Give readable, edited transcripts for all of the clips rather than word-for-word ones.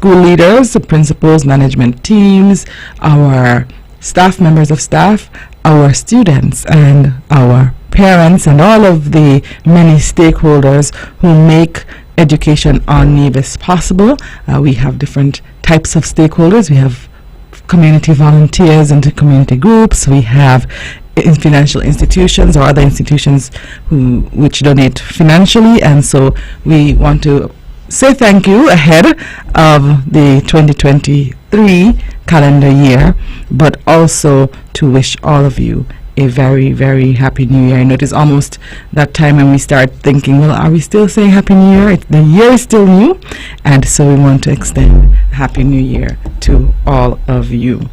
school leaders, the principals, management teams, our staff, members of staff, our students, and our parents, and all of the many stakeholders who make education on Nevis possible. We have different types of stakeholders. We have community volunteers and community groups. We have financial institutions or other institutions which donate financially, and so we want to say thank you ahead of the 2023 calendar year, but also to wish all of you a very, very happy new year. I know it is almost that time when we start thinking, well, are we still saying happy new year? The year is still new, and so we want to extend happy new year to all of you.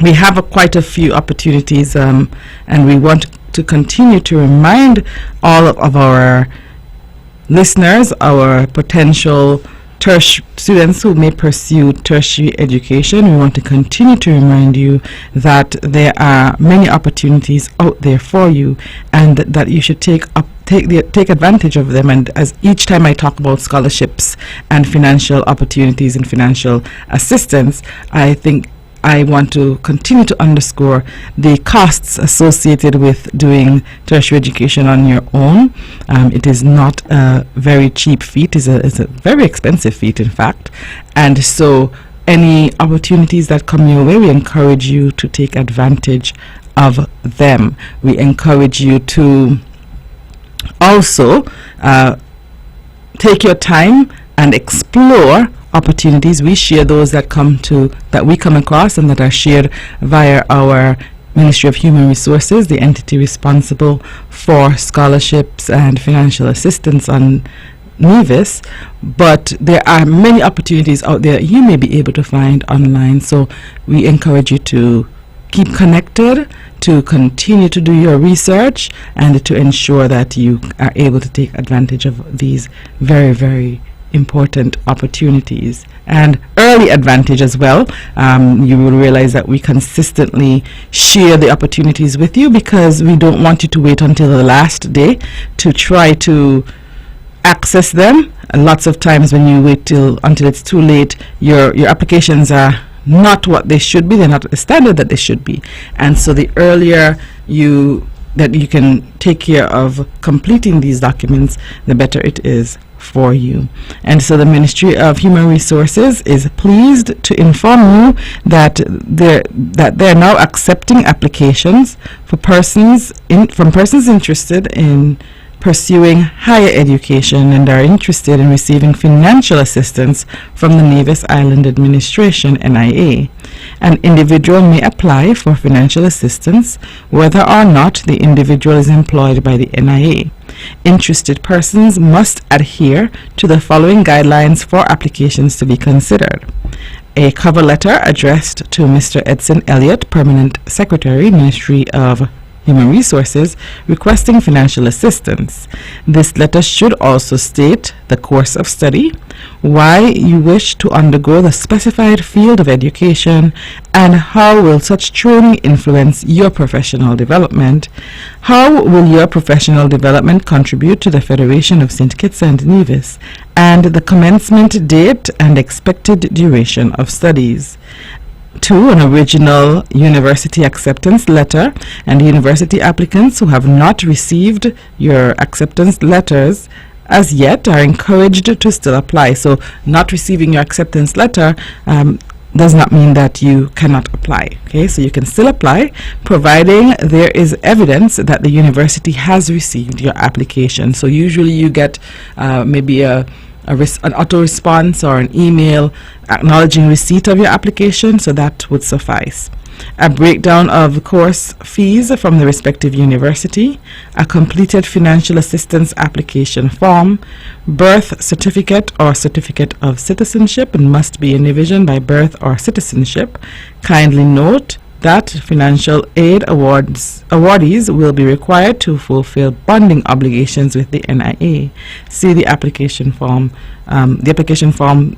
We have quite a few opportunities, and we want to continue to remind all of our listeners, our potential students who may pursue tertiary education. We want to continue to remind you that there are many opportunities out there for you, and that you should take advantage of them. And as each time I talk about scholarships and financial opportunities and financial assistance, I think I want to continue to underscore the costs associated with doing tertiary education on your own. It is not a very cheap feat. It's a very expensive feat, in fact. And so any opportunities that come your way, we encourage you to take advantage of them. We encourage you to also take your time and explore opportunities. We share those that we come across and that are shared via our Ministry of Human Resources, the entity responsible for scholarships and financial assistance on Nevis. But there are many opportunities out there you may be able to find online, so we encourage you to keep connected, to continue to do your research, and to ensure that you are able to take advantage of these very, very important opportunities and early advantage as well. You will realize that we consistently share the opportunities with you because we don't want you to wait until the last day to try to access them. And lots of times when you wait until it's too late, your applications are not what they should be. They're not at the standard that they should be. And so the earlier that you can take care of completing these documents, the better it is for you. And so the Ministry of Human Resources is pleased to inform you that they're now accepting applications from persons interested in pursuing higher education and are interested in receiving financial assistance from the Nevis Island Administration, NIA. An individual may apply for financial assistance whether or not the individual is employed by the NIA. Interested persons must adhere to the following guidelines for applications to be considered. A cover letter addressed to Mr. Edson Elliott, Permanent Secretary, Ministry of Human Resources, requesting financial assistance. This letter should also state the course of study, why you wish to undergo the specified field of education, and how will such training influence your professional development. How will your professional development contribute to the Federation of St. Kitts and Nevis, and the commencement date and expected duration of studies. 2. An original university acceptance letter, and university applicants who have not received your acceptance letters as yet are encouraged to still apply. So not receiving your acceptance letter does not mean that you cannot apply. Okay, so you can still apply providing there is evidence that the university has received your application. So usually you get maybe an auto response or an email acknowledging receipt of your application, so that would suffice. A breakdown of course fees from the respective university, a completed financial assistance application form, birth certificate or certificate of citizenship, and must be in division by birth or citizenship. Kindly note that financial aid awardees will be required to fulfill bonding obligations with the NIA. See the application form. The application form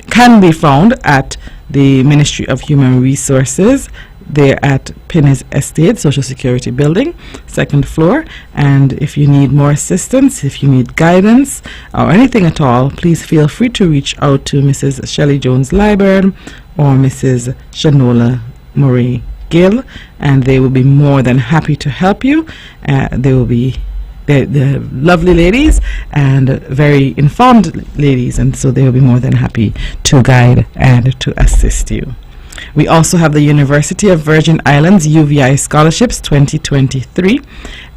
can be found at the Ministry of Human Resources They're at Penny's Estate, Social Security Building, second floor. And if you need more assistance, if you need guidance or anything at all, please feel free to reach out to Mrs. Shelley Jones Liburd or Mrs. Shanola Murray Gill, and they will be more than happy to help you. They're lovely ladies and very informed ladies, and so they will be more than happy to guide and to assist you. We also have the University of Virgin Islands UVI Scholarships 2023.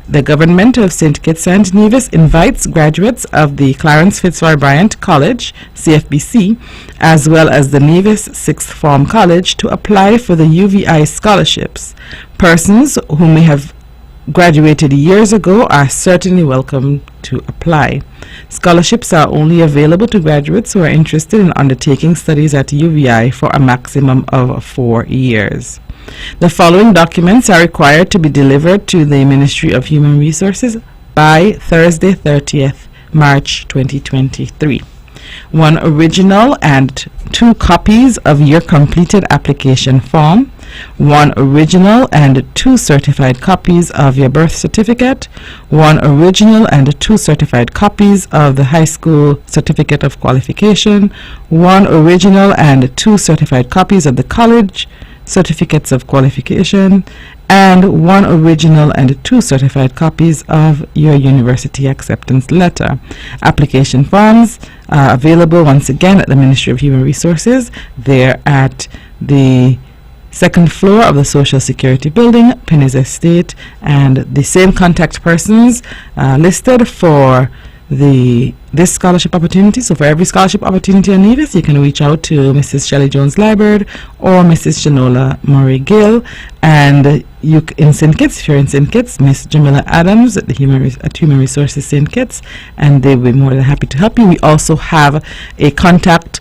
The Government of St. Kitts and Nevis invites graduates of the Clarence Fitzroy Bryant College, CFBC, as well as the Nevis Sixth Form College to apply for the UVI scholarships. Persons who may have graduated years ago are certainly welcome to apply. Scholarships are only available to graduates who are interested in undertaking studies at UVI for a maximum of 4 years. The following documents are required to be delivered to the Ministry of Human Resources by Thursday, 30th March 2023. One original and 2 copies of your completed application form, 1 original and 2 certified copies of your birth certificate, 1 original and 2 certified copies of the high school certificate of qualification, 1 original and 2 certified copies of the college certificates of qualification, and 1 original and 2 certified copies of your university acceptance letter. Application forms are available once again at the Ministry of Human Resources. They're at the second floor of the Social Security Building, Penny's Estate, and the same contact persons listed for this scholarship opportunity. So for every scholarship opportunity in Nevis, you can reach out to Mrs. Shelley Jones Liburd or Mrs. Shanola Murray Gill. And you in St. Kitts, if you're in St. Kitts, Miss Jamila Adams at the Human Resources St. Kitts, and they'll be more than happy to help you. We also have a contact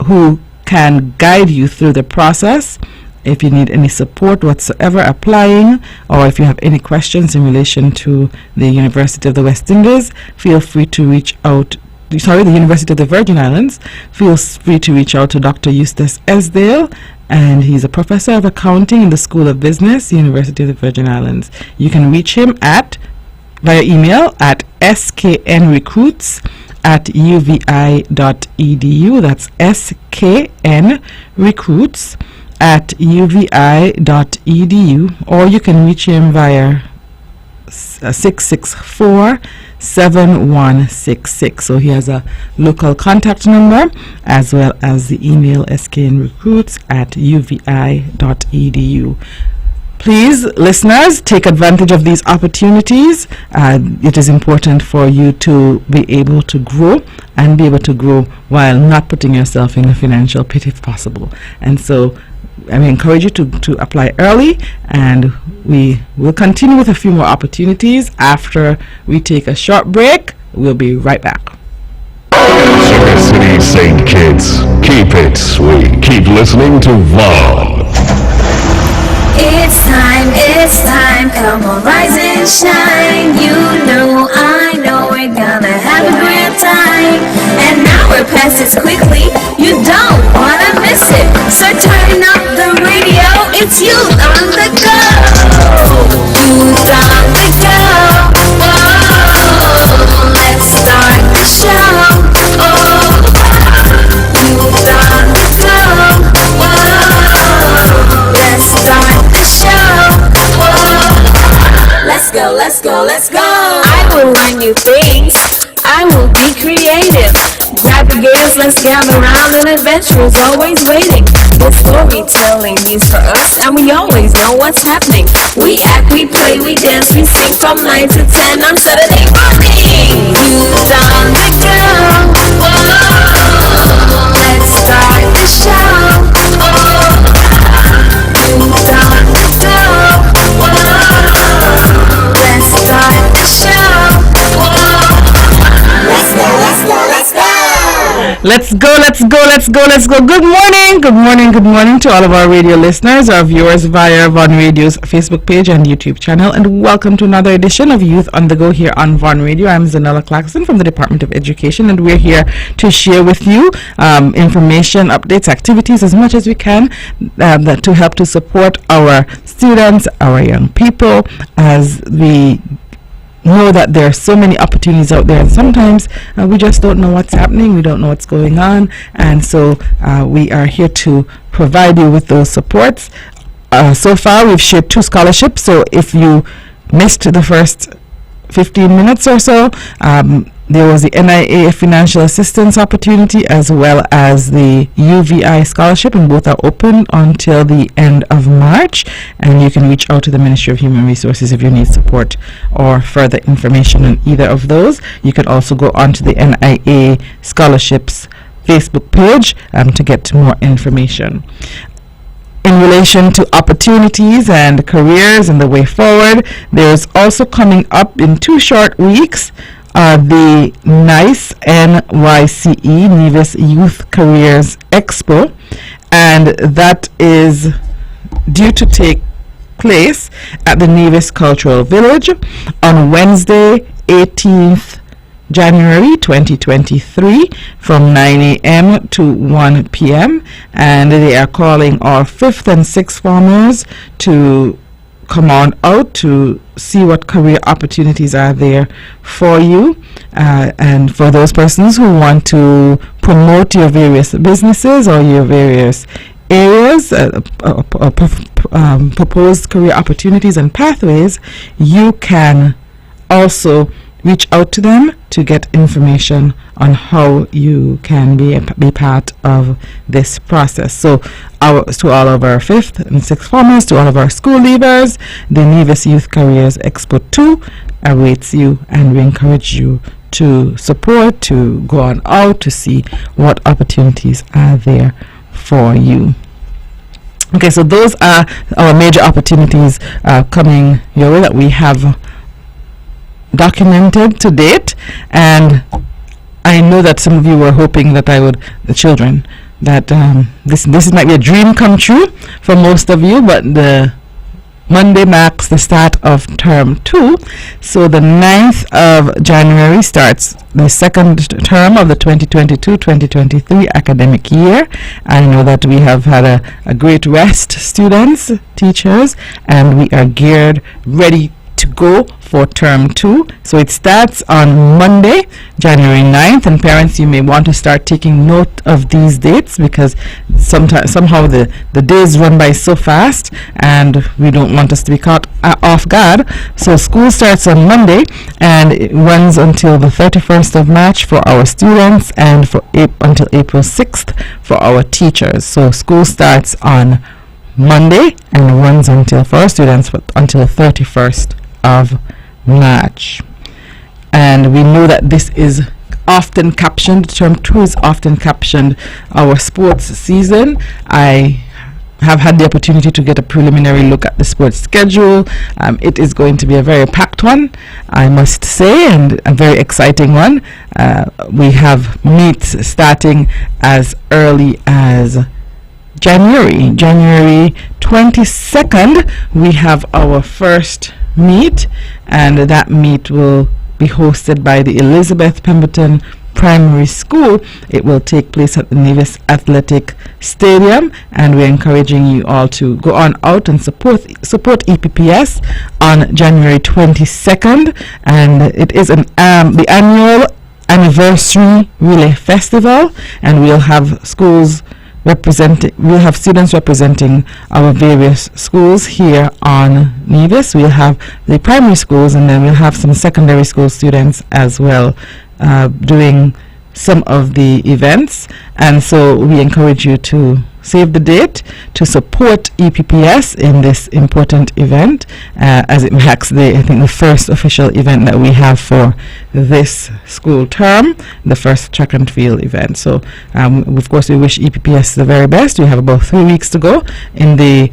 who can guide you through the process. If you need any support whatsoever applying, or if you have any questions in relation to the University of the West Indies, feel free to reach out. The University of the Virgin Islands. Feel free to reach out to Dr. Eustace Esdale, and he's a professor of accounting in the School of Business, University of the Virgin Islands. You can reach him via email at sknrecruits@uvi.edu. That's sknrecruits@uvi.edu, or you can reach him via 664-7166. So he has a local contact number as well as the email sknrecruits@uvi.edu. Please, listeners, take advantage of these opportunities. It is important for you to be able to grow and be able to grow while not putting yourself in a financial pit if possible. And so I encourage you to apply early, and we will continue with a few more opportunities after we take a short break. We'll be right back. Sugar City St. Kitts, keep it sweet. Keep listening to Vaughn. It's time, come on, rise and shine. You know, I know we're gonna have a great time. And now we're past it quickly, you don't wanna miss it. So turn up the radio, it's you on the go. Youth on the go, whoa, let's start the show. Oh, youth on the go, whoa, let's start the show. Let's go. I will learn new things. I will be creative. Grab the gears, let's gather around, and adventure is always waiting. The storytelling is for us, and we always know what's happening. We act, we play, we dance, we sing from 9 to 10 on Saturday morning. Youth on the go, whoa, let's start the show. Oh, youth on the go, whoa, let's start the show. Whoa. Let's go. Let's go. Good morning to all of our radio listeners, our viewers via Von Radio's Facebook page and YouTube channel, and welcome to another edition of Youth on the Go here on Von Radio. I'm Zahnela Claxton from the Department of Education, and we're here to share with you information, updates, activities as much as we can to help to support our students, our young people, as we know that there are so many opportunities out there, and sometimes we just don't know what's happening, we don't know what's going on, and so we are here to provide you with those supports. So far we've shared 2 scholarships, so if you missed the first 15 minutes or so, there was the NIA financial assistance opportunity as well as the UVI scholarship, and both are open until the end of March, and you can reach out to the Ministry of Human Resources if you need support or further information on either of those. You can also go onto the NIA scholarships Facebook page to get more information. In relation to opportunities and careers and the way forward, there's also coming up in 2 short weeks the NICE NYCE Nevis Youth Careers Expo, and that is due to take place at the Nevis Cultural Village on Wednesday, 18th January 2023 from 9 a.m. to 1 p.m. and they are calling all 5th and 6th formers to come on out to see what career opportunities are there for you, and for those persons who want to promote your various businesses or your various areas, proposed career opportunities and pathways, you can also reach out to them to get information on how you can be part of this process. So to all of our 5th and 6th formers, to all of our school leavers, the Nevis Youth Careers Expo 2 awaits you, and we encourage you to support, to go on out to see what opportunities are there for you. Okay, so those are our major opportunities coming your way that we have documented to date, and I know that some of you were hoping that the children, that this might be a dream come true for most of you, but the Monday marks the start of term 2, so the 9th of January starts the second term of the 2022-2023 academic year. I know that we have had a great rest, students, teachers, and we are geared, ready to go for term 2. So it starts on Monday, January 9th, and parents, you may want to start taking note of these dates, because somehow the days run by so fast and we don't want us to be caught off guard. So school starts on Monday and it runs until the 31st of March for our students, and until April 6th for our teachers. So school starts on Monday and runs until, for our students, until the 31st of March. And we know that this is often captioned, term 2 is often captioned our sports season. I have had the opportunity to get a preliminary look at the sports schedule. It is going to be a very packed one, I must say, and a very exciting one. We have meets starting as early as January 22nd. We have our first meet, and that meet will be hosted by the Elizabeth Pemberton Primary School. It will take place at the Nevis Athletic Stadium, and we're encouraging you all to go on out and support EPPS on January 22nd, and it is the annual anniversary relay festival, and we'll have students representing our various schools here on Nevis. We'll have the primary schools, and then we'll have some secondary school students as well doing some of the events. And so we encourage you to save the date to support EPPS in this important event, as it marks the first official event that we have for this school term, the first track and field event. So of course we wish EPPS the very best. We have about 3 weeks to go in the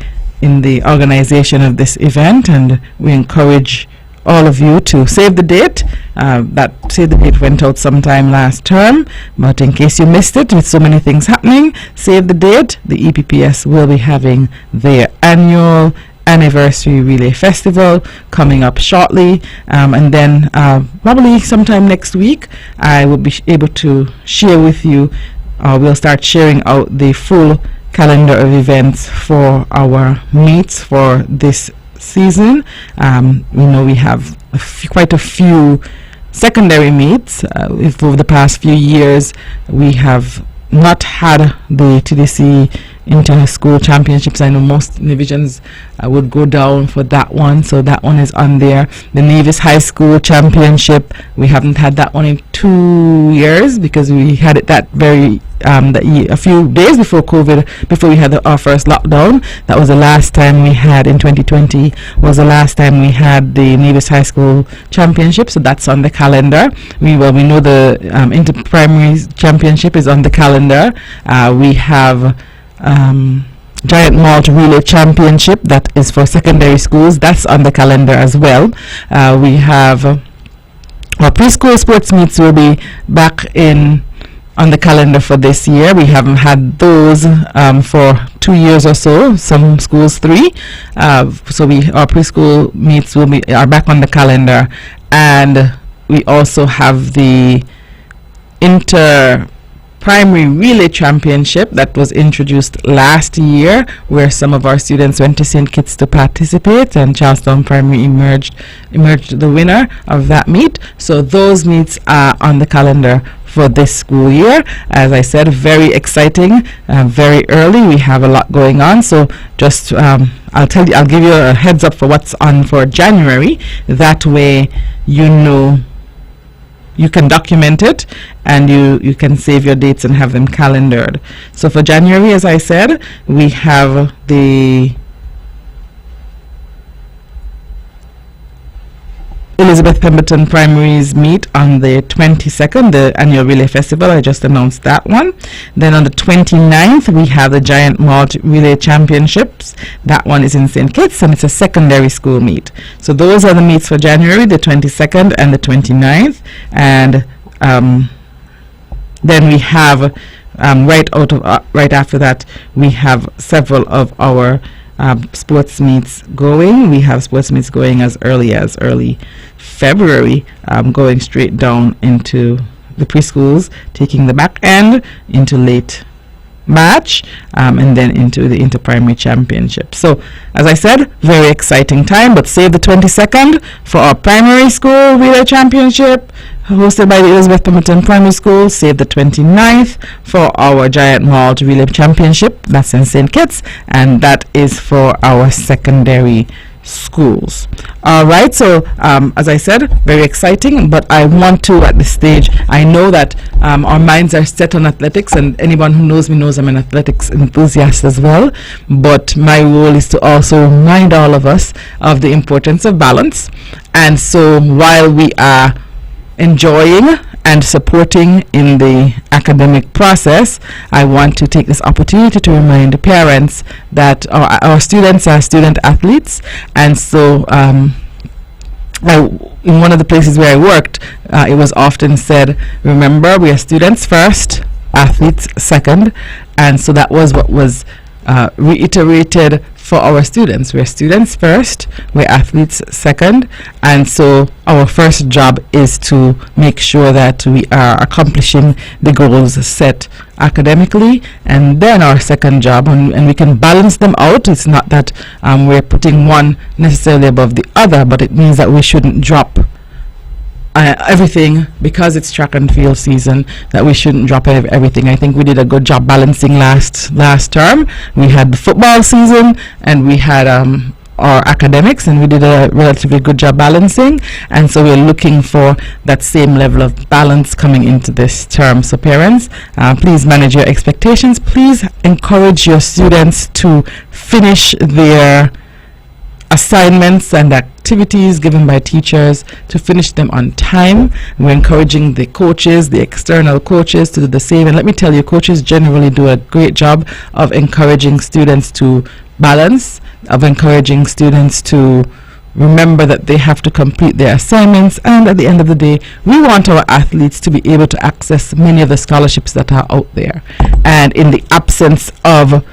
organization of this event, and we encourage all of you to save the date. That save the date went out sometime last term, but in case you missed it, with so many things happening, save the date. The EPPS will be having their annual anniversary relay festival coming up shortly, and then probably sometime next week I will be able to share with you, we'll start sharing out the full calendar of events for our meets for this season. We know we have quite a few secondary meets. Over the past few years we have not had the TDC inter-school championships. I know most divisions would go down for that one, so that one is on there. The Nevis High School Championship, we haven't had that one in 2 years because we had it that very a few days before COVID, before we had our first lockdown. That was the last time we had, in 2020 was the last time we had the Nevis High School Championship, so that's on the calendar. We know the inter-primary championship is on the calendar. We have Giant Malt Relay Championship, that is for secondary schools, that's on the calendar as well. We have our preschool sports meets will be back on the calendar for this year. We haven't had those for 2 years or so, some schools 3, so our preschool meets are back on the calendar. And we also have the Primary Relay Championship that was introduced last year, where some of our students went to St. Kitts to participate, and Charlestown Primary emerged the winner of that meet. So those meets are on the calendar for this school year. As I said, very exciting, very early. We have a lot going on, so just I'll give you a heads up for what's on for January. That way you know, you can document it, and you can save your dates and have them calendared. So for January, as I said, we have the Elizabeth Pemberton Primaries meet on the 22nd, the annual relay festival. I just announced that one. Then on the 29th, we have the Giant Malt Relay Championships. That one is in St. Kitts, and it's a secondary school meet. So those are the meets for January, the 22nd and the 29th. And then we have right after that, we have several of our sports meets going. We have sports meets going as early February, going straight down into the preschools, taking the back end into late March, and then into the inter-primary championship. So as I said, very exciting time, but save the 22nd for our primary school relay championship hosted by the Elizabeth Pemberton Primary School. Save the 29th for our Giant Malt Relay Championship, that's in St. Kitts, and that is for our secondary schools. Alright, so as I said, very exciting, but I want to, at this stage, I know that our minds are set on athletics, and anyone who knows me knows I'm an athletics enthusiast as well, but my role is to also remind all of us of the importance of balance. And so while we are enjoying and supporting in the academic process, I want to take this opportunity to remind parents that our students are student athletes. And so in one of the places where I worked, it was often said, remember, we are students first, athletes second. And so that was what was reiterated for our students. We're students first, we're athletes second, and so our first job is to make sure that we are accomplishing the goals set academically, and then our second job, and we can balance them out. It's not that we're putting one necessarily above the other, but it means that we shouldn't drop everything because it's track and field season, that we shouldn't drop everything. I think we did a good job balancing last term. We had the football season and we had our academics, and we did a relatively good job balancing, and so we're looking for that same level of balance coming into this term. So parents, please manage your expectations. Please encourage your students to finish their assignments and activities given by teachers, to finish them on time. We're encouraging the coaches, the external coaches, to do the same. And let me tell you, coaches generally do a great job of encouraging students to balance, of encouraging students to remember that they have to complete their assignments, and at the end of the day, we want our athletes to be able to access many of the scholarships that are out there. And in the absence of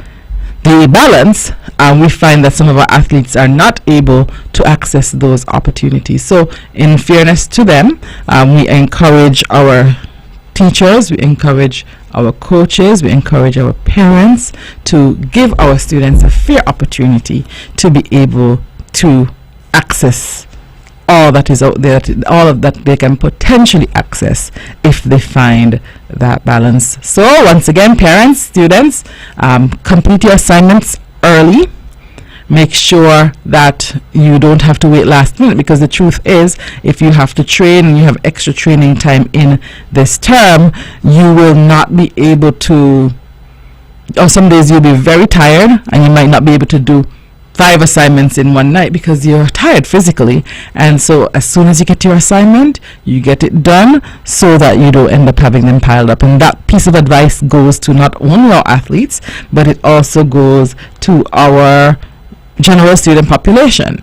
the balance, we find that some of our athletes are not able to access those opportunities. So in fairness to them, we encourage our teachers, we encourage our coaches, we encourage our parents to give our students a fair opportunity to be able to access all that is out there, all of that they can potentially access if they find that balance. So once again, parents, students, complete your assignments early. Make sure that you don't have to wait last minute, because the truth is, if you have to train and you have extra training time in this term, you will not be able to, or some days you'll be very tired and you might not be able to do 5 assignments in one night because you're tired physically. And so as soon as you get your assignment, you get it done so that you don't end up having them piled up. And that piece of advice goes to not only our athletes, but it also goes to our general student population.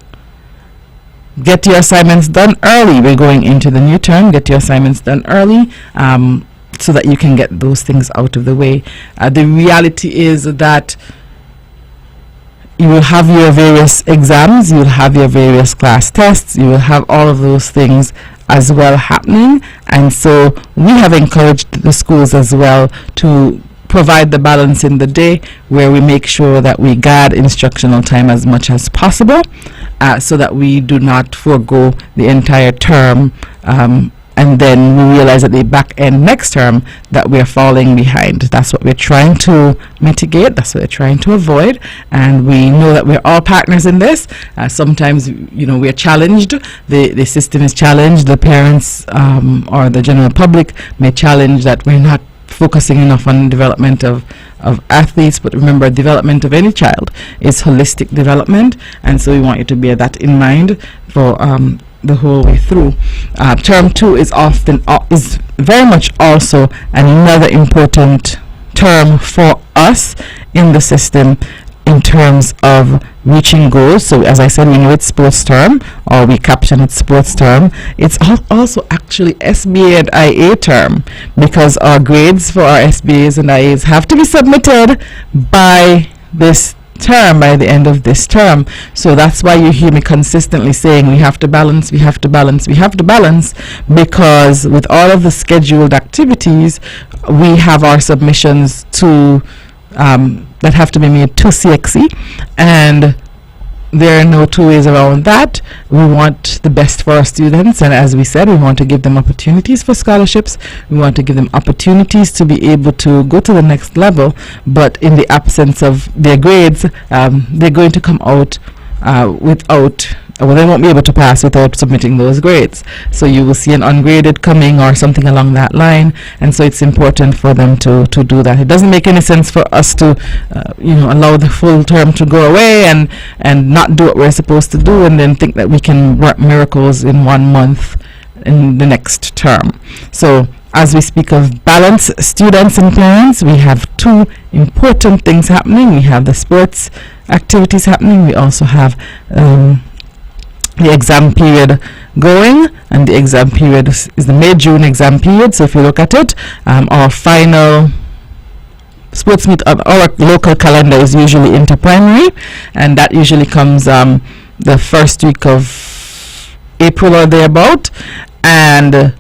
Get your assignments done early. We're going into the new term. Get your assignments done early so that you can get those things out of the way. The reality is that you will have your various exams, you will have your various class tests, you will have all of those things as well happening. And so we have encouraged the schools as well to provide the balance in the day, where we make sure that we guard instructional time as much as possible, so that we do not forego the entire term, and then we realize at the back end next term that we're falling behind. That's what we're trying to mitigate, that's what we're trying to avoid, and we know that we're all partners in this. Sometimes, we're challenged, the system is challenged, the parents or the general public may challenge that we're not focusing enough on development of athletes. But remember, development of any child is holistic development, and so we want you to bear that in mind for the whole way through. Term 2 is very much also another important term for us in the system in terms of reaching goals. So as I said, we know it's sports term, or we caption it sports term. It's also actually SBA and IA term, because our grades for our SBAs and IAs have to be submitted by this term, by the end of this term. So that's why you hear me consistently saying we have to balance, we have to balance, we have to balance, because with all of the scheduled activities, we have our submissions to that have to be made to CXC, and there are no two ways around that. We want the best for our students, and as we said, we want to give them opportunities for scholarships. We want to give them opportunities to be able to go to the next level, but in the absence of their grades, they're going to come out they won't be able to pass without submitting those grades. So you will see an ungraded coming or something along that line, and so it's important for them to do that. It doesn't make any sense for us to allow the full term to go away and not do what we're supposed to do, and then think that we can work miracles in 1 month in the next term. So as we speak of balance, students and parents, we have 2 important things happening. We have the sports activities happening. We also have the exam period going, and the exam period is the May-June exam period. So if you look at it, our final sports meet on our local calendar is usually inter-primary, and that usually comes the first week of April or thereabout, and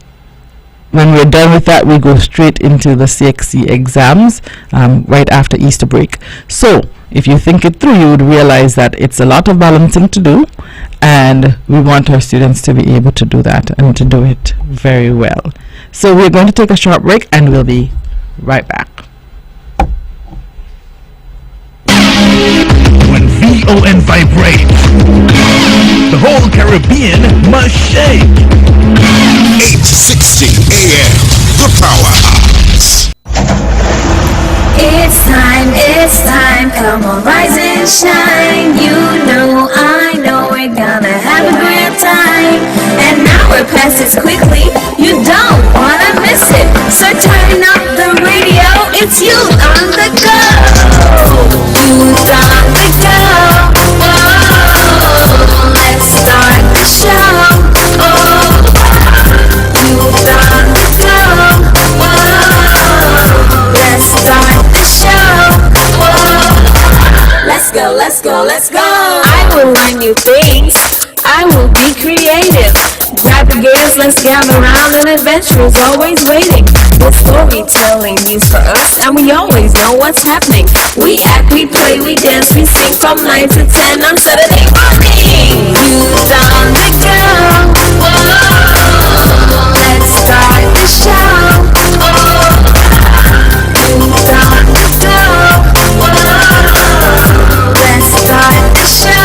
when we're done with that, we go straight into the CXC exams right after Easter break. So if you think it through, you would realize that it's a lot of balancing to do, and we want our students to be able to do that and to do it very well. So we're going to take a short break, and we'll be right back. When VON vibrates, the whole Caribbean must shake. 860 AM, the powerhouse. It's time, come on, rise and shine. You know, I know we're gonna have a great time. And now we're past this quickly, you don't wanna miss it. So turn up the radio, it's you on the go. Youth on the go, whoa, let's start let's go, let's go. I will learn new things. I will be creative. Grab the gears, let's gather around. An adventure is always waiting. The storytelling news for us, and we always know what's happening. We act, we play, we dance, we sing from 9 to 10 on Saturday morning. Youth on the go. Whoa. Let's start the show. Youth on the go. Whoa. Let's start the show.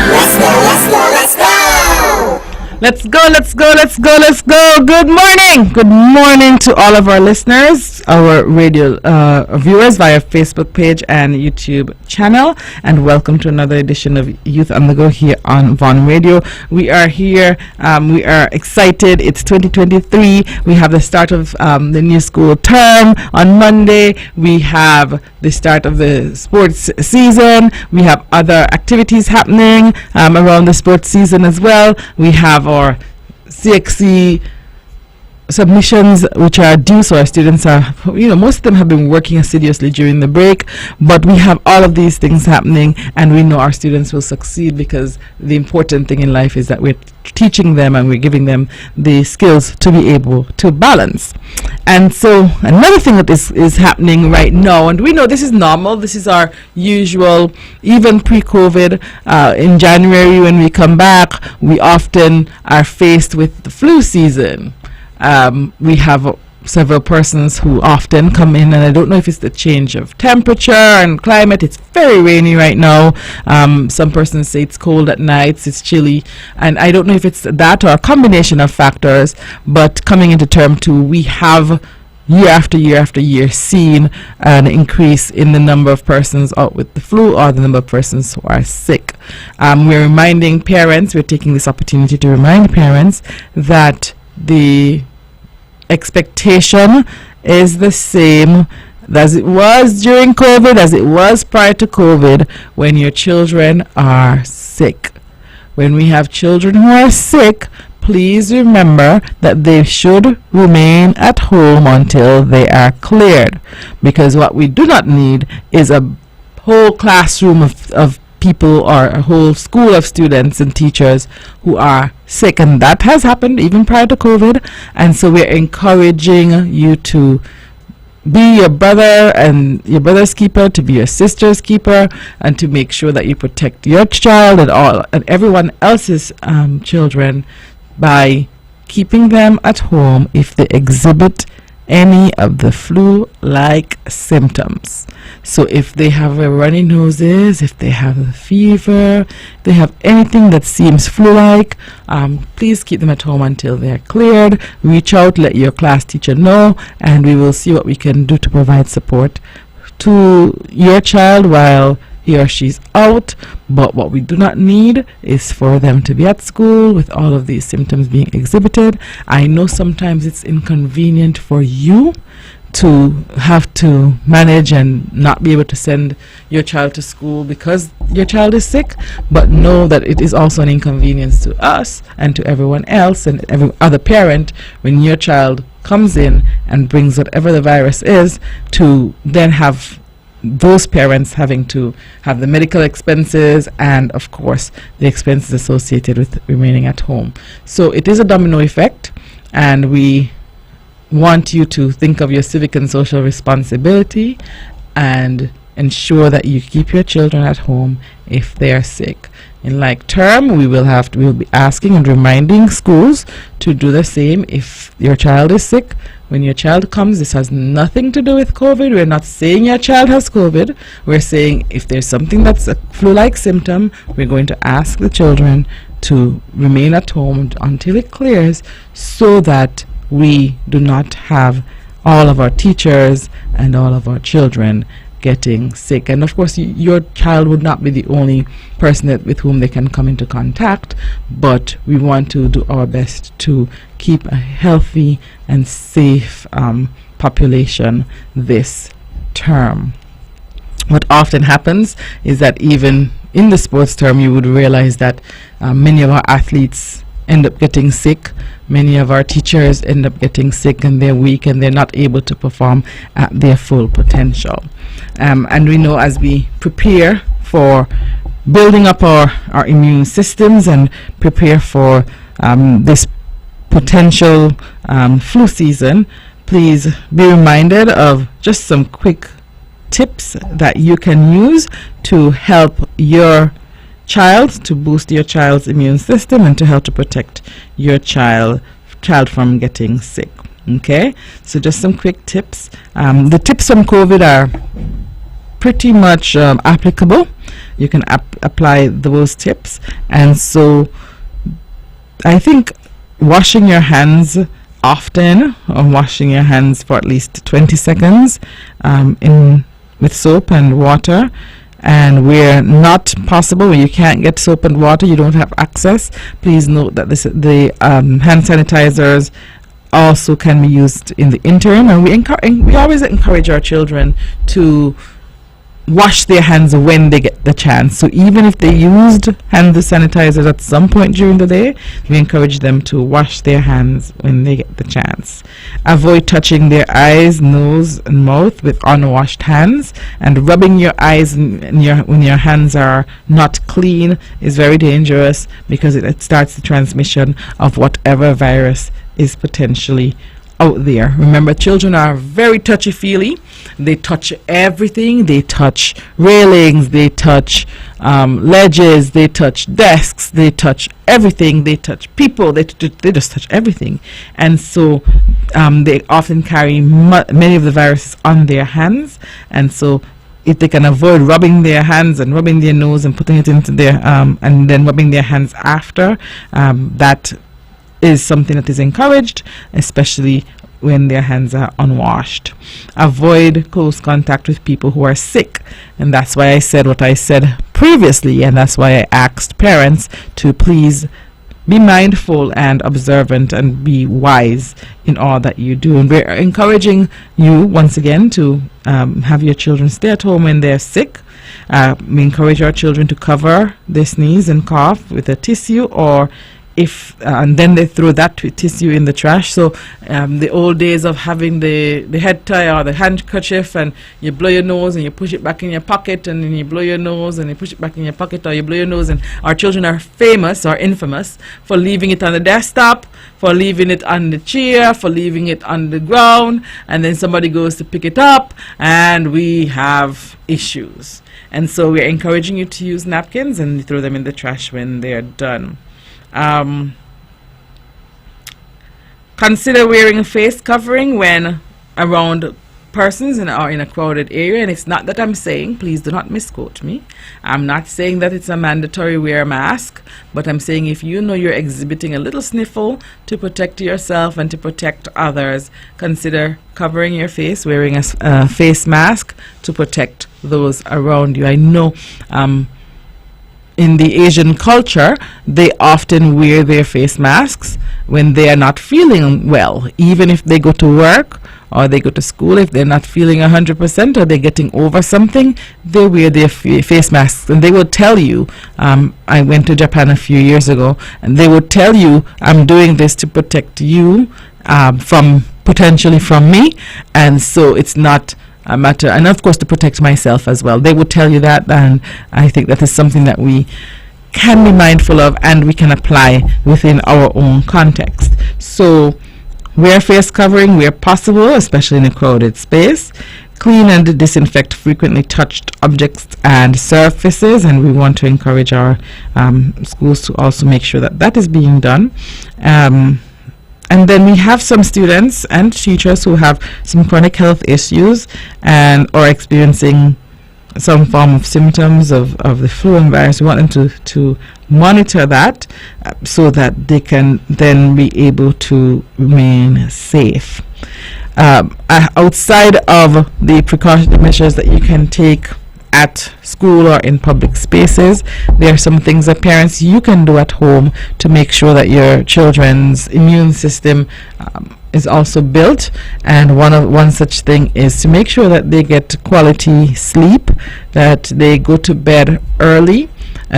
Let's go, let's go, let's go. Let's go, let's go, let's go, let's go. Good morning. Good morning to all of our listeners, our radio viewers via Facebook page and YouTube channel, and welcome to another edition of Youth on the Go here on Vaughan Radio. We are here. We are excited. It's 2023. We have the start of the new school term on Monday. We have the start of the sports season. We have other activities happening around the sports season as well. We have our CXC submissions which are due, so our students are, most of them have been working assiduously during the break, but we have all of these things happening, and we know our students will succeed because the important thing in life is that we're teaching them and we're giving them the skills to be able to balance. And so another thing that is happening right now, and we know this is normal, this is our usual, even pre-COVID, in January when we come back, we often are faced with the flu season. We have several persons who often come in, and I don't know if it's the change of temperature and climate. It's very rainy right now. Some persons say it's cold at nights, it's chilly, and I don't know if it's that or a combination of factors, but coming into term 2, we have year after year after year seen an increase in the number of persons out with the flu or the number of persons who are sick. We're reminding parents, we're taking this opportunity to remind parents that the expectation is the same as it was during COVID, as it was prior to COVID, when your children are sick. When we have children who are sick, please remember that they should remain at home until they are cleared, because what we do not need is a whole classroom of people or a whole school of students and teachers who are sick, and that has happened even prior to COVID. And so we're encouraging you to be your brother and your brother's keeper, to be your sister's keeper, and to make sure that you protect your child and everyone else's children by keeping them at home if they exhibit any of the flu-like symptoms. So if they have a runny noses, if they have a fever, if they have anything that seems flu-like, please keep them at home until they're cleared. Reach out, let your class teacher know, and we will see what we can do to provide support to your child while he or she's out. But what we do not need is for them to be at school with all of these symptoms being exhibited. I know sometimes it's inconvenient for you to have to manage and not be able to send your child to school because your child is sick, but know that it is also an inconvenience to us and to everyone else and every other parent when your child comes in and brings whatever the virus is, to then have those parents having to have the medical expenses and of course the expenses associated with remaining at home. So it is a domino effect, and we want you to think of your civic and social responsibility and ensure that you keep your children at home if they are sick. In like term, we will be asking and reminding schools to do the same if your child is sick. When your child comes, this has nothing to do with COVID. We're not saying your child has COVID. We're saying if there's something that's a flu-like symptom, we're going to ask the children to remain at home until it clears, so that we do not have all of our teachers and all of our children getting sick. And of course, your child would not be the only person with whom they can come into contact, but we want to do our best to keep a healthy and safe population this term. What often happens is that even in the sports term, you would realize that many of our athletes end up getting sick. Many of our teachers end up getting sick, and they're weak and they're not able to perform at their full potential. And we know as we prepare for building up our immune systems and prepare for this potential flu season, please be reminded of just some quick tips that you can use to help your child, to boost your child's immune system, and to help to protect your child from getting sick. Okay, so just some quick tips. The tips from COVID are pretty much applicable. You can apply those tips, and so I think washing your hands often, or washing your hands for at least 20 seconds with soap and water, and where not possible, when you can't get soap and water, you don't have access, please note that the hand sanitizers also can be used in the interim, and we always encourage our children to wash their hands when they get the chance. So even if they used hand sanitizers at some point during the day, we encourage them to wash their hands when they get the chance. Avoid touching their eyes, nose, and mouth with unwashed hands, and rubbing your eyes when your hands are not clean is very dangerous, because it starts the transmission of whatever virus is potentially out there. Remember, children are very touchy-feely. They touch everything. They touch railings, they touch ledges, they touch desks, they touch everything, they touch people, they just touch everything. And so they often carry many of the viruses on their hands, and so if they can avoid rubbing their hands and rubbing their nose and putting it into their and then rubbing their hands after, that is something that is encouraged, especially when their hands are unwashed. Avoid close contact with people who are sick, and that's why I said what I said previously, and that's why I asked parents to please be mindful and observant and be wise in all that you do. And we're encouraging you once again to have your children stay at home when they're sick. We encourage our children to cover their sneeze and cough with a tissue, or and then they throw that tissue in the trash. So the old days of having the head tie or the handkerchief, and you blow your nose and you push it back in your pocket, and then you blow your nose and you push it back in your pocket, or you blow your nose. And our children are famous or infamous for leaving it on the desktop, for leaving it on the chair, for leaving it on the ground, and then somebody goes to pick it up and we have issues. And so we're encouraging you to use napkins and throw them in the trash when they're done. Consider wearing a face covering when around persons or in a crowded area. And it's not that I'm saying, please do not misquote me, I'm not saying that it's a mandatory wear a mask, but I'm saying if you know you're exhibiting a little sniffle, to protect yourself and to protect others, consider covering your face, wearing a face mask to protect those around you. I know in the Asian culture, they often wear their face masks when they are not feeling well. Even if they go to work or they go to school, if they're not feeling 100% or they're getting over something, they wear their face masks. And they will tell you, I went to Japan a few years ago, and they would tell you, I'm doing this to protect you potentially from me. And so it's not a matter, and of course to protect myself as well. They would tell you that, and I think that is something that we can be mindful of and we can apply within our own context. So wear face covering where possible, especially in a crowded space. Clean and disinfect frequently touched objects and surfaces, and we want to encourage our schools to also make sure that that is being done. And then we have some students and teachers who have some chronic health issues and are experiencing some form of symptoms of the flu and virus. We want them to monitor that so that they can then be able to remain safe. Outside of the precautionary measures that you can take at school or in public spaces, there are some things that parents you can do at home to make sure that your children's immune system is also built. And one such thing is to make sure that they get quality sleep, that they go to bed early,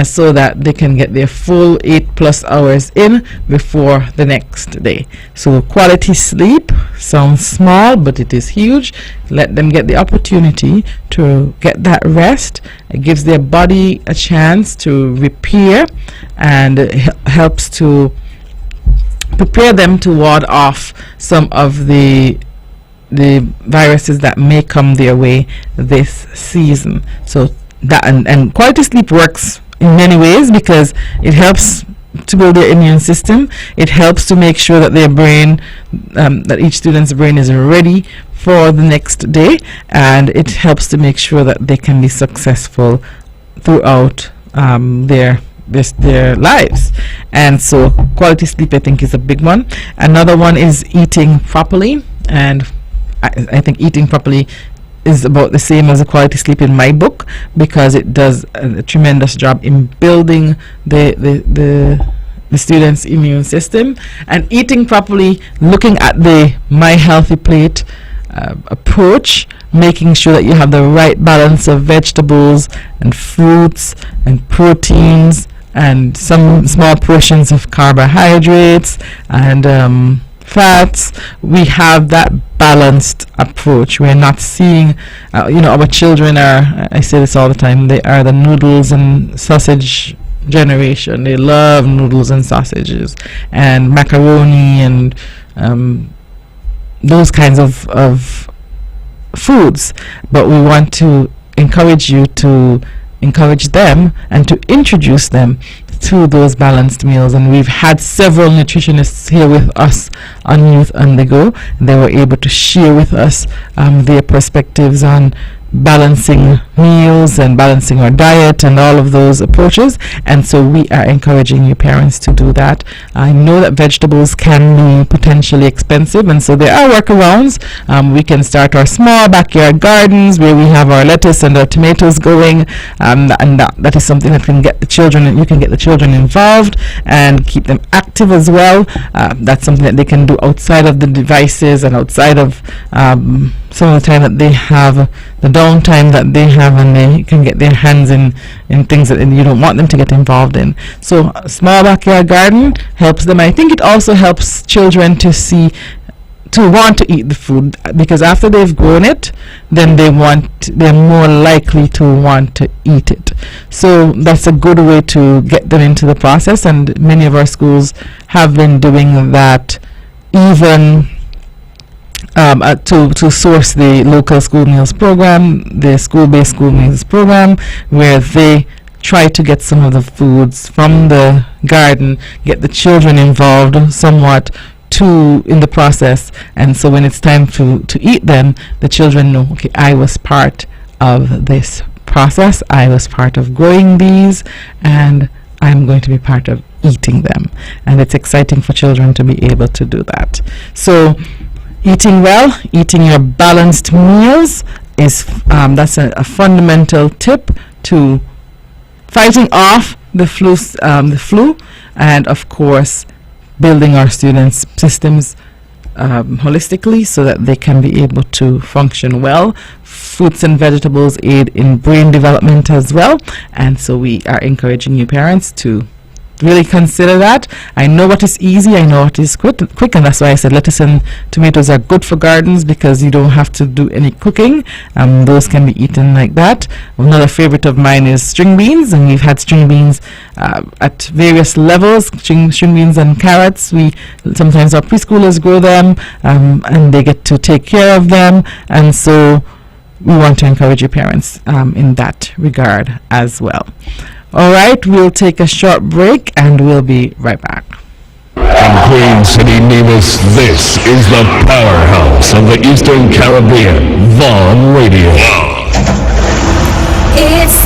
so that they can get their full 8+ hours in before the next day. So quality sleep sounds small, but it is huge. Let them get the opportunity to get that rest. It gives their body a chance to repair, and it helps to prepare them to ward off some of the viruses that may come their way this season. So that and quality sleep works in many ways, because it helps to build their immune system. It helps to make sure that their brain, that each student's brain is ready for the next day, and it helps to make sure that they can be successful throughout their lives. And so quality sleep, I think, is a big one. Another one is eating properly, and I think eating properly is about the same as a quality sleep in my book, because it does a tremendous job in building the student's immune system. And eating properly, looking at the My Healthy Plate approach, making sure that you have the right balance of vegetables and fruits and proteins and some small portions of carbohydrates and fats. We have that balanced approach. We're not seeing, our children are, I say this all the time, they are the noodles and sausage generation. They love noodles and sausages and macaroni and those kinds of foods. But we want to encourage you to encourage them and to introduce them to those balanced meals. And we've had several nutritionists here with us on Youth on the Go. They were able to share with us their perspectives on balancing meals and balancing our diet and all of those approaches. And so we are encouraging you parents to do that. I know that vegetables can be potentially expensive, and so there are workarounds. We can start our small backyard gardens where we have our lettuce and our tomatoes going, and that is something that can get the children, you can get the children involved and keep them active as well. That's something that they can do outside of the devices and outside of some of the time that they have, the downtime that they have, and they can get their hands in things that you don't want them to get involved in. So a small backyard garden helps them. I think it also helps children to want to eat the food, because after they've grown it, then they're more likely to want to eat it. So that's a good way to get them into the process, and many of our schools have been doing that, even to source the local school meals program, the school-based school meals program, where they try to get some of the foods from the garden, get the children involved somewhat in the process. And so when it's time to eat them, the children know, okay, I was part of this process, I was part of growing these, and I'm going to be part of eating them. And it's exciting for children to be able to do that. So eating well, eating your balanced meals is that's a fundamental tip to fighting off the flu, and of course building our students' systems holistically so that they can be able to function well. Fruits and vegetables aid in brain development as well, and so we are encouraging you parents to really consider that. I know what is easy, I know what is quick, and that's why I said lettuce and tomatoes are good for gardens, because you don't have to do any cooking. Those can be eaten like that. Another favorite of mine is string beans, and we've had string beans at various levels, string beans and carrots. Sometimes our preschoolers grow them, and they get to take care of them, and so we want to encourage your parents in that regard as well. All right, we'll take a short break and we'll be right back. From Queen City, Nevis, this is the powerhouse of the Eastern Caribbean, Vaughn Radio. It's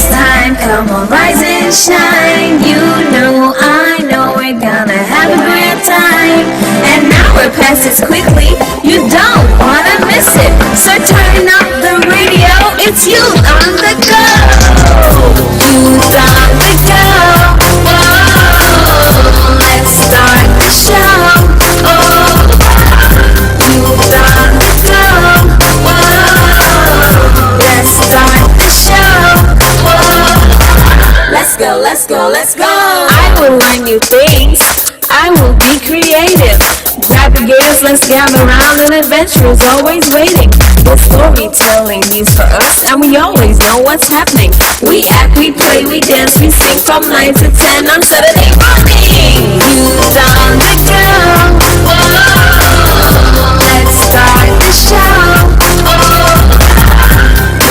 time, come on, rise and shine. You know, I know we're gonna have a great time. And now we're past this quickly, you don't wanna miss it. So turn up the radio, it's you on the go. Youth on the go, whoa, let's start the show, oh, youth on the go, whoa, let's start the show, whoa, let's go, let's go. I will learn new things. I will be creative. Grab the gears, let's gather around. An adventure is always waiting. The storytelling means for us, and we always know what's happening. We act, we play, we dance, we sing from 9 to 10 on Saturday morning. Youth on the go. Whoa. Let's start the show.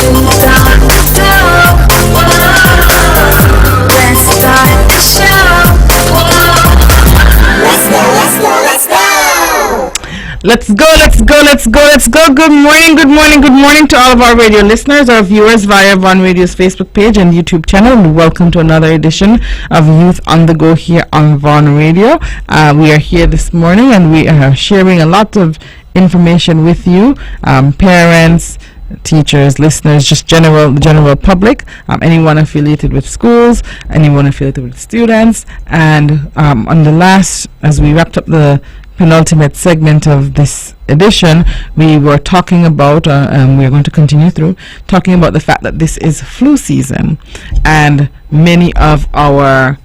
Youth on the go. Whoa. Let's start the show. Let's go, let's go, let's go. Let's go, let's go, let's go, let's go. Good morning, good morning, good morning to all of our radio listeners, our viewers via Von Radio's Facebook page and YouTube channel. And welcome to another edition of Youth on the Go here on Von Radio. We are here this morning and we are sharing a lot of information with you, parents, teachers, listeners, just general public, anyone affiliated with schools, anyone affiliated with students. And on the last, as we wrapped up the penultimate segment of this edition, we were talking about, and we're going to continue through, talking about the fact that this is flu season and many of our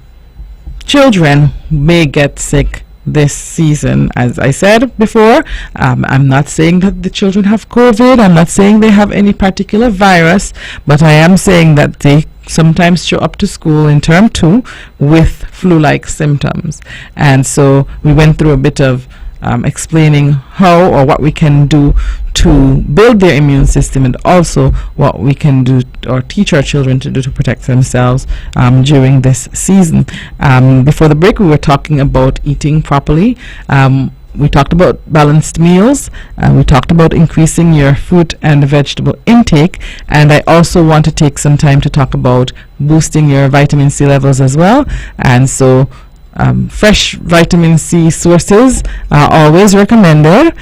children may get sick this season. As I said before, I'm not saying that the children have COVID. I'm not saying they have any particular virus, but I am saying that they sometimes show up to school in term 2 with flu-like symptoms. And so we went through a bit of explaining how or what we can do to build their immune system, and also what we can do or teach our children to do to protect themselves during this season. Before the break, we were talking about eating properly. We talked about balanced meals. We talked about increasing your fruit and vegetable intake. And I also want to take some time to talk about boosting your vitamin C levels as well. And so fresh vitamin C sources are always recommended,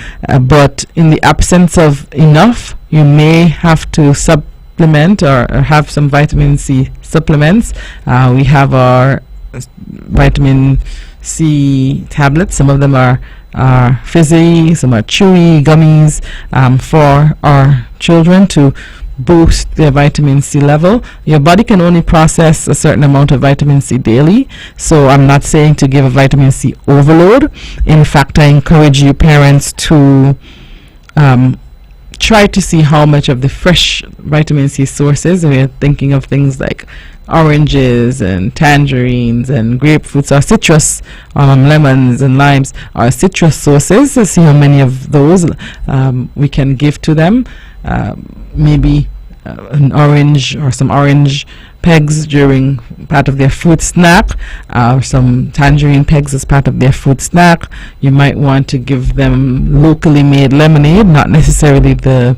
but in the absence of enough, you may have to supplement or have some vitamin C supplements. We have our vitamin C tablets. Some of them are fizzy, some are chewy gummies for our children to boost their vitamin C level. Your body can only process a certain amount of vitamin C daily, so I'm not saying to give a vitamin C overload. In fact, I encourage you parents to try to see how much of the fresh vitamin C sources, and we're thinking of things like oranges and tangerines and grapefruits or citrus, lemons and limes are citrus sources. So see how many of those we can give to them. Maybe an orange or some orange pegs during part of their fruit snack, or some tangerine pegs as part of their fruit snack. You might want to give them locally made lemonade, not necessarily the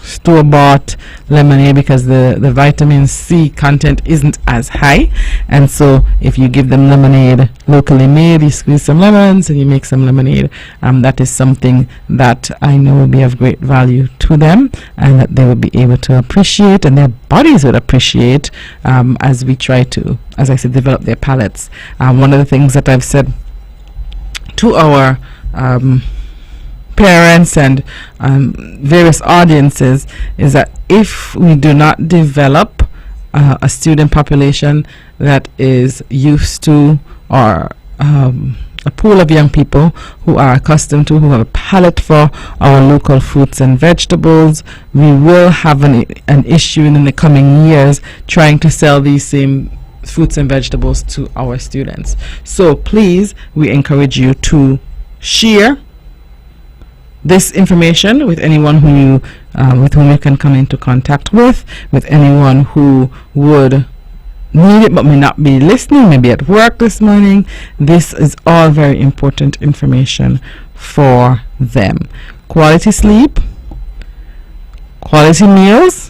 store-bought lemonade, because the vitamin C content isn't as high. And so if you give them lemonade locally made, you squeeze some lemons and you make some lemonade, that is something that I know will be of great value to them, and that they will be able to appreciate, and their bodies would appreciate, as we try to, as I said, develop their palates. One of the things that I've said to our parents and various audiences is that if we do not develop a student population that is used to, or a pool of young people who are accustomed to, who have a palate for our local fruits and vegetables, we will have an issue in the coming years trying to sell these same fruits and vegetables to our students. So please, we encourage you to share this information with anyone who you, with whom you can come into contact with anyone who would need it but may not be listening, maybe at work this morning. This is all very important information for them. Quality sleep, quality meals,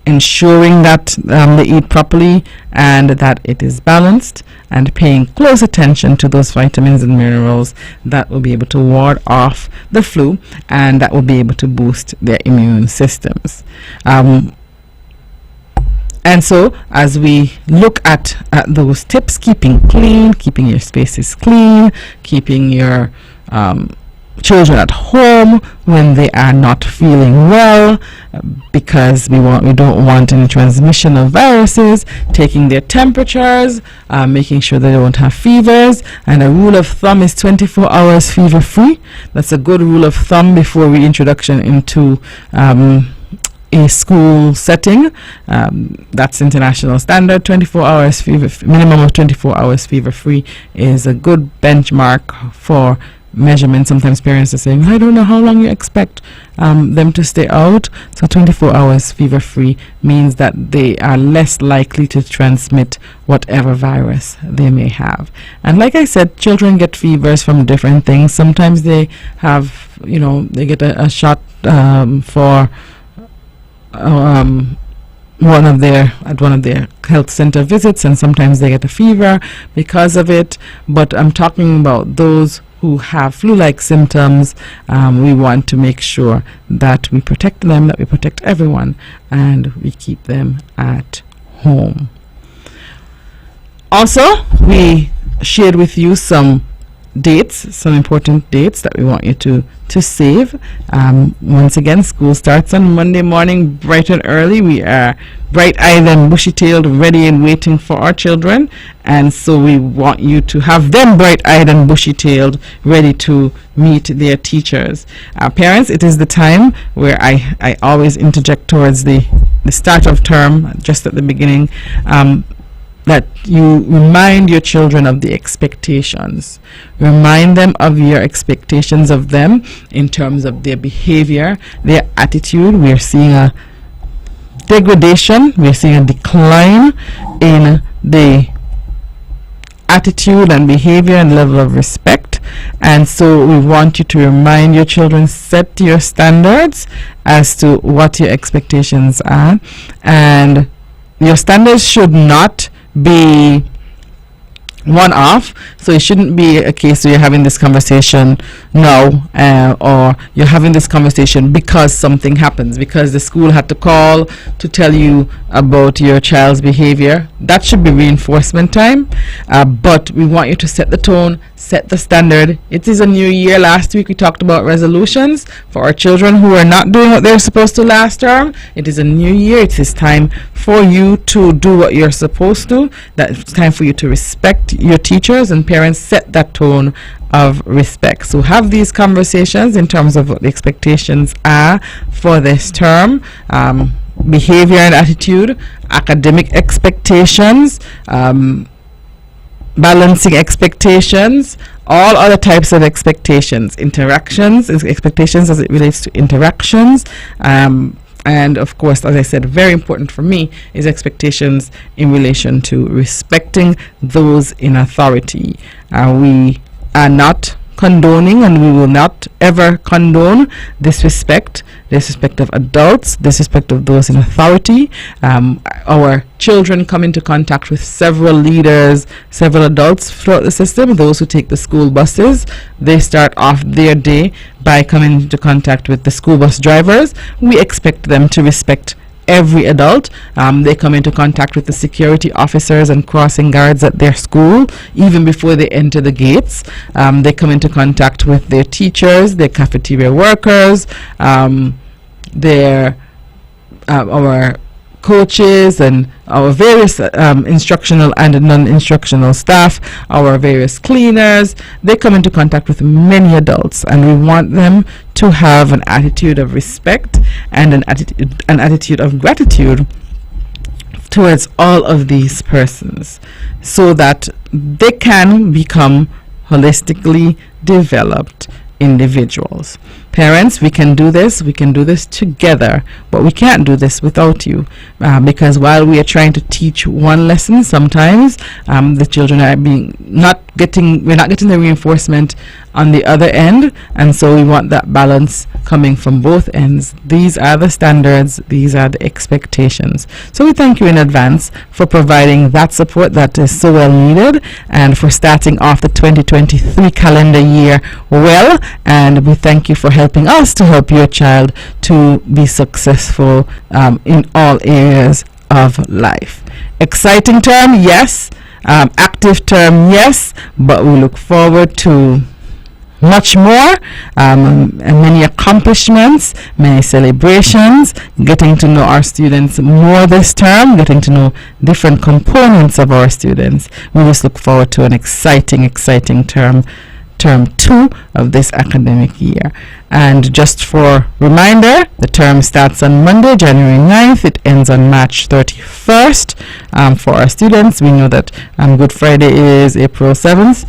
ensuring that they eat properly and that it is balanced, and paying close attention to those vitamins and minerals that will be able to ward off the flu, and that will be able to boost their immune systems. And so as we look at those tips, keeping clean, keeping your spaces clean, keeping your children at home when they are not feeling well, because we don't want any transmission of viruses, taking their temperatures, making sure they don't have fevers. And a rule of thumb is 24 hours fever free. That's a good rule of thumb before reintroduction into a school setting. That's international standard. 24 hours minimum of 24 hours fever free is a good benchmark for measurement. Sometimes parents are saying, I don't know how long you expect them to stay out. So 24 hours fever free means that they are less likely to transmit whatever virus they may have. And like I said, children get fevers from different things. Sometimes they have, they get a shot for one of their health center visits, and sometimes they get a fever because of it. But I'm talking about those who have flu-like symptoms. We want to make sure that we protect them, that we protect everyone, and we keep them at home. Also, we shared with you some important dates that we want you to save. Once again, school starts on Monday morning bright and early. We are bright-eyed and bushy-tailed, ready and waiting for our children, and so we want you to have them bright-eyed and bushy-tailed, ready to meet their teachers. Parents, it is the time where I always interject towards the start of term, just at the beginning, that you remind your children of the expectations. Remind them of your expectations of them in terms of their behavior, their attitude. We are seeing a degradation, we are seeing a decline in the attitude and behavior and level of respect. And so we want you to remind your children, set your standards as to what your expectations are. And your standards should not be one-off, so it shouldn't be a case where you're having this conversation now, or you're having this conversation because something happens, because the school had to call to tell you about your child's behavior. That should be reinforcement time, but we want you to set the tone, set the standard. It is a new year. Last week we talked about resolutions for our children who are not doing what they're supposed to last term. It is a new year. It is time for you to do what you're supposed to. It's time for you to respect your teachers, and parents set that tone of respect. So have these conversations in terms of what the expectations are for this term. Behavior and attitude, academic expectations, balancing expectations, all other types of expectations, expectations as it relates to interactions, and of course, as I said, very important for me is expectations in relation to respecting those in authority. We are not condoning, and we will not ever condone disrespect of adults, disrespect of those in authority. Our children come into contact with several leaders, several adults throughout the system. Those who take the school buses, they start off their day by coming into contact with the school bus drivers. We expect them to respect every adult. They come into contact with the security officers and crossing guards at their school even before they enter the gates. They come into contact with their teachers, their cafeteria workers, our coaches, and our various instructional and non-instructional staff, our various cleaners. They come into contact with many adults, and we want them to have an attitude of respect and an attitude of gratitude towards all of these persons, so that they can become holistically developed individuals. Parents, we can do this together, but we can't do this without you, because while we are trying to teach one lesson, sometimes the children are we're not getting the reinforcement on the other end, and so we want that balance coming from both ends. These are the standards, these are the expectations. So we thank you in advance for providing that support that is so well needed, and for starting off the 2023 calendar year well, and we thank you for helping us to help your child to be successful in all areas of life. Exciting term, yes. Active term, yes, but we look forward to much more, and many accomplishments, many celebrations, getting to know our students more this term, getting to know different components of our students. We just look forward to an exciting term 2 of this academic year. And just for reminder, the term starts on Monday, January 9th. It ends on March 31st. For our students, we know that Good Friday is April 7th.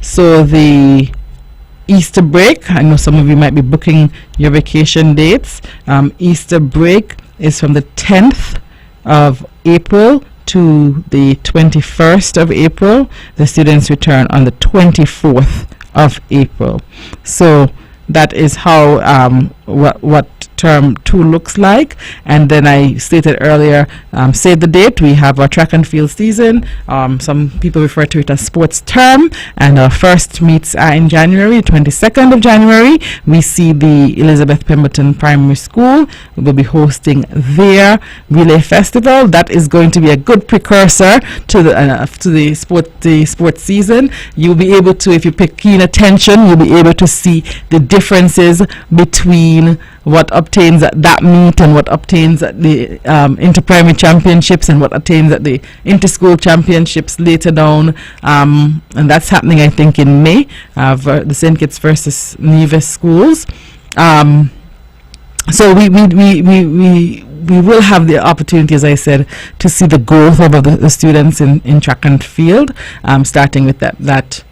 So the Easter break, I know some of you might be booking your vacation dates. Easter break is from the 10th of April to the 21st of April. The students return on the 24th of April. So that is how what term 2 looks like. And then I stated earlier, save the date. We have our track and field season. Some people refer to it as sports term, and our first meets are in January, 22nd of January. We see the Elizabeth Pemberton Primary School. We will be hosting their relay festival. That is going to be a good precursor to the sports season. You'll be able to, if you pay keen attention, you'll be able to see the differences between what obtains at that meet and what obtains at the inter-primary championships and what obtains at the inter-school championships later down. And that's happening, I think, in May, the St. Kitts versus Nevis schools. So we will have the opportunity, as I said, to see the growth of the students in track and field, starting with that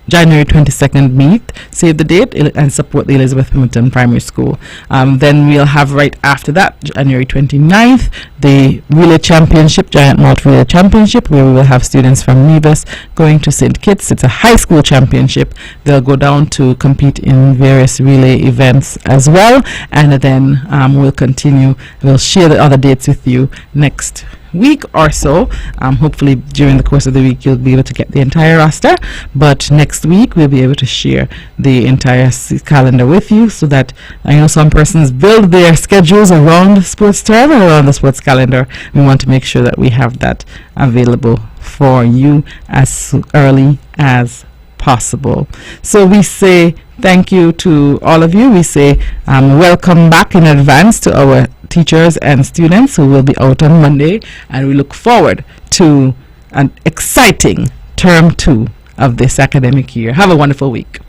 January 22nd meet, save the date, and support the Elizabeth Pemberton Primary School. Then we'll have right after that, January 29th, the Relay Championship, Giant Malt Relay Championship, where we will have students from Nevis going to St. Kitts. It's a high school championship. They'll go down to compete in various relay events as well, and then we'll continue. We'll share the other dates with you next week or so. Hopefully during the course of the week you'll be able to get the entire roster, but next week we'll be able to share the entire calendar with you, so that I know some persons build their schedules around the sports term and around the sports calendar. We want to make sure that we have that available for you as early as possible. So we say thank you to all of you. We say welcome back in advance to our teachers and students who will be out on Monday, and we look forward to an exciting term 2 of this academic year. Have a wonderful week.